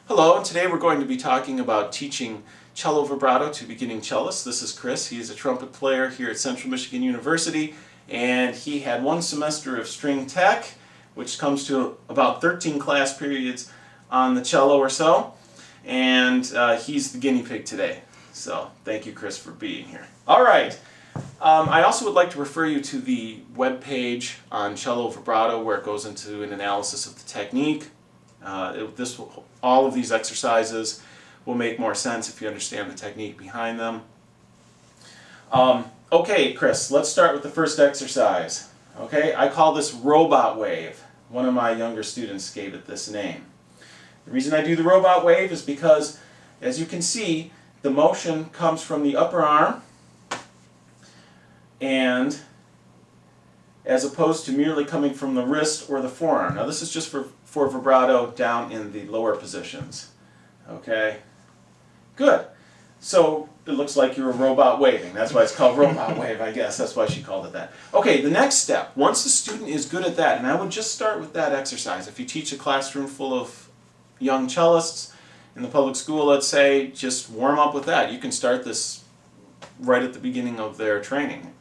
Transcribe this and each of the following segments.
Hello, and today we're going to be talking about teaching cello vibrato to beginning cellists. This is Chris. He is a trumpet player here at Central Michigan University, and he had one semester of string tech, which comes to about 13 class periods on the cello or so, and he's the guinea pig today. So thank you, Chris, for being here. All right. I also would like to refer you to the web page on cello vibrato where it goes into an analysis of the technique. All of these exercises will make more sense if you understand the technique behind them. Okay, Chris, let's start with the first exercise. Okay, I call this robot wave. One of my younger students gave it this name. The reason I do the robot wave is because, as you can see, the motion comes from the upper arm, and as opposed to merely coming from the wrist or the forearm. Now this is just for vibrato down in the lower positions. Okay? Good. So it looks like you're a robot waving. That's why it's called robot wave, I guess. That's why she called it that. Okay, the next step, once the student is good at that, and I would just start with that exercise. If you teach a classroom full of young cellists in the public school, let's say, just warm up with that. You can start this right at the beginning of their training.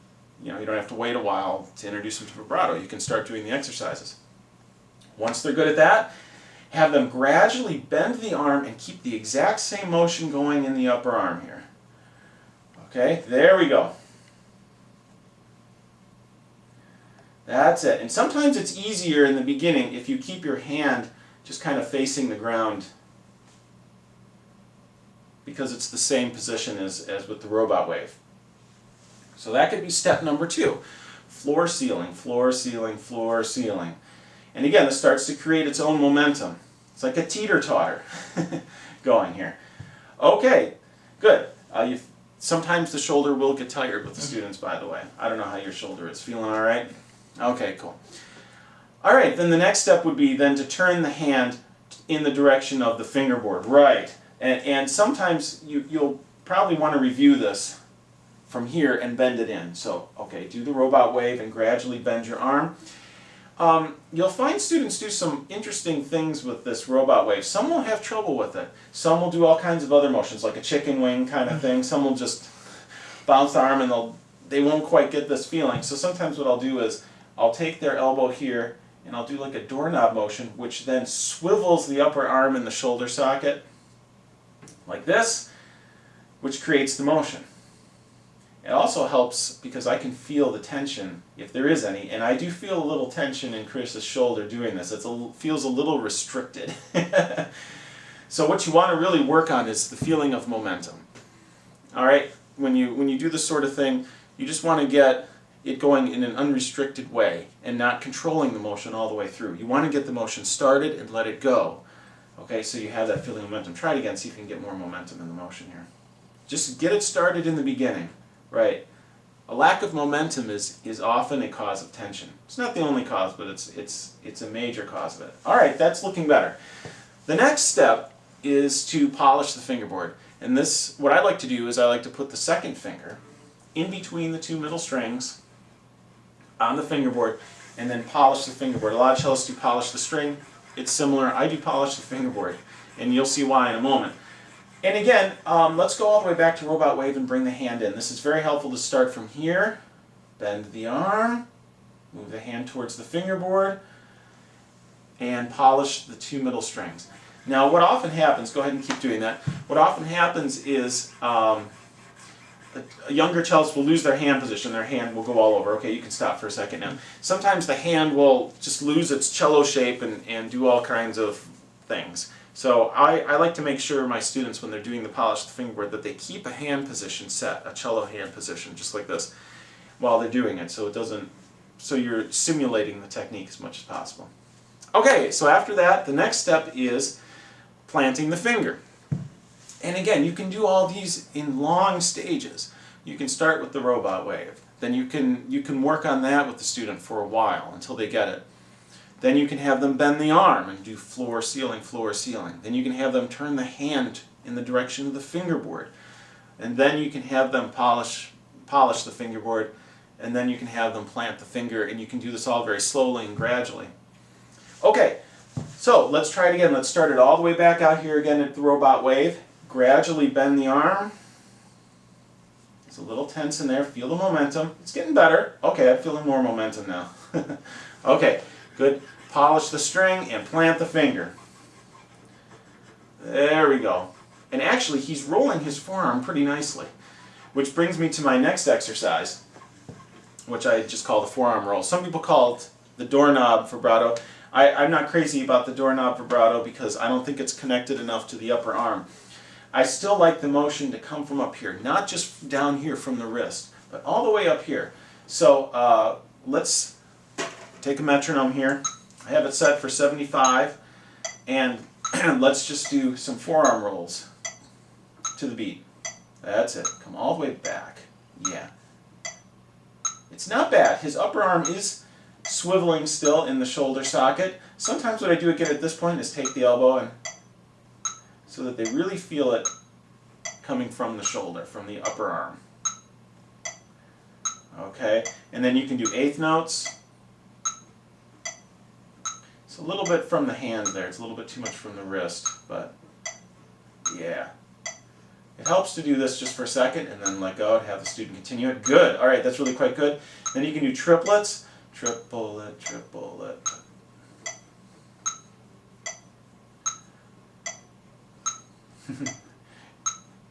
You know, you don't have to wait a while to introduce them to vibrato. You can start doing the exercises. Once they're good at that, have them gradually bend the arm and keep the exact same motion going in the upper arm here. Okay, there we go. That's it. And sometimes it's easier in the beginning if you keep your hand just kind of facing the ground, because it's the same position as with the robot wave. So that could be step number 2. Floor, ceiling, floor, ceiling, floor, ceiling. And again, this starts to create its own momentum. It's like a teeter-totter going here. Okay, good. Sometimes the shoulder will get tired with the students, by the way. I don't know how your shoulder is. Feeling all right? Okay, cool. All right, then the next step would be then to turn the hand in the direction of the fingerboard. Right. And sometimes you'll probably want to review this from here and bend it in. So, okay, do the robot wave and gradually bend your arm. You'll find students do some interesting things with this robot wave. Some will have trouble with it. Some will do all kinds of other motions, like a chicken wing kind of thing. Some will just bounce the arm and they won't quite get this feeling. So sometimes what I'll do is I'll take their elbow here and I'll do like a doorknob motion, which then swivels the upper arm in the shoulder socket, like this, which creates the motion. It also helps because I can feel the tension, if there is any, and I do feel a little tension in Chris's shoulder doing this. It feels a little restricted. So what you want to really work on is the feeling of momentum. All right, when you do this sort of thing, you just want to get it going in an unrestricted way and not controlling the motion all the way through. You want to get the motion started and let it go. Okay, so you have that feeling of momentum. Try it again, see if you can get more momentum in the motion here. Just get it started in the beginning. Right. A lack of momentum is often a cause of tension. It's not the only cause, but it's a major cause of it. All right, that's looking better. The next step is to polish the fingerboard. And this, what I like to do is I like to put the second finger in between the 2 middle strings on the fingerboard and then polish the fingerboard. A lot of cellists do polish the string. It's similar. I do polish the fingerboard, and you'll see why in a moment. And again, let's go all the way back to robot wave and bring the hand in. This is very helpful to start from here. Bend the arm, move the hand towards the fingerboard, and polish the 2 middle strings. Now what often happens, go ahead and keep doing that, what often happens is a younger cellist will lose their hand position. Their hand will go all over. Okay, you can stop for a second now. Sometimes the hand will just lose its cello shape and do all kinds of things. So I like to make sure my students, when they're doing the polished fingerboard, that they keep a hand position set, a cello hand position, just like this, while they're doing it, so you're simulating the technique as much as possible. Okay, so after that, the next step is planting the finger. And again, you can do all these in long stages. You can start with the robot wave. Then you can work on that with the student for a while until they get it. Then you can have them bend the arm and do floor, ceiling, floor, ceiling. Then you can have them turn the hand in the direction of the fingerboard. And then you can have them polish the fingerboard, and then you can have them plant the finger, and you can do this all very slowly and gradually. Okay, So let's try it again. Let's start it all the way back out here again at the robot wave. Gradually bend the arm. It's a little tense in there. Feel the momentum. It's getting better. Okay, I'm feeling more momentum now. Okay, good. Polish the string and plant the finger. There we go. And actually, he's rolling his forearm pretty nicely, which brings me to my next exercise, which I just call the forearm roll. Some people call it the doorknob vibrato. I'm not crazy about the doorknob vibrato because I don't think it's connected enough to the upper arm. I still like the motion to come from up here, not just down here from the wrist, but all the way up here. So let's take a metronome here. I have it set for 75, and let's just do some forearm rolls to the beat. That's it. Come all the way back. Yeah. It's not bad. His upper arm is swiveling still in the shoulder socket. Sometimes what I do again at this point is take the elbow and so that they really feel it coming from the shoulder, from the upper arm. Okay, and then you can do eighth notes. It's a little bit from the hand there. It's a little bit too much from the wrist, but yeah. It helps to do this just for a second and then let go and have the student continue it. Good. All right, that's really quite good. Then you can do triplets. Triplet, triplet.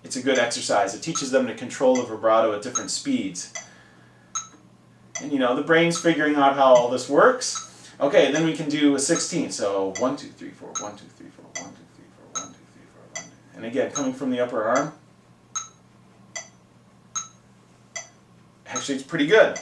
It's a good exercise. It teaches them to control the vibrato at different speeds. And you know, the brain's figuring out how all this works. Okay, then we can do a 16. So 1, 2, 3, 4, 1, 2, 3, 4, 1, 2, 3, 4, 1, 2, 3, 4, 1, 2. And again, coming from the upper arm. Actually, it's pretty good.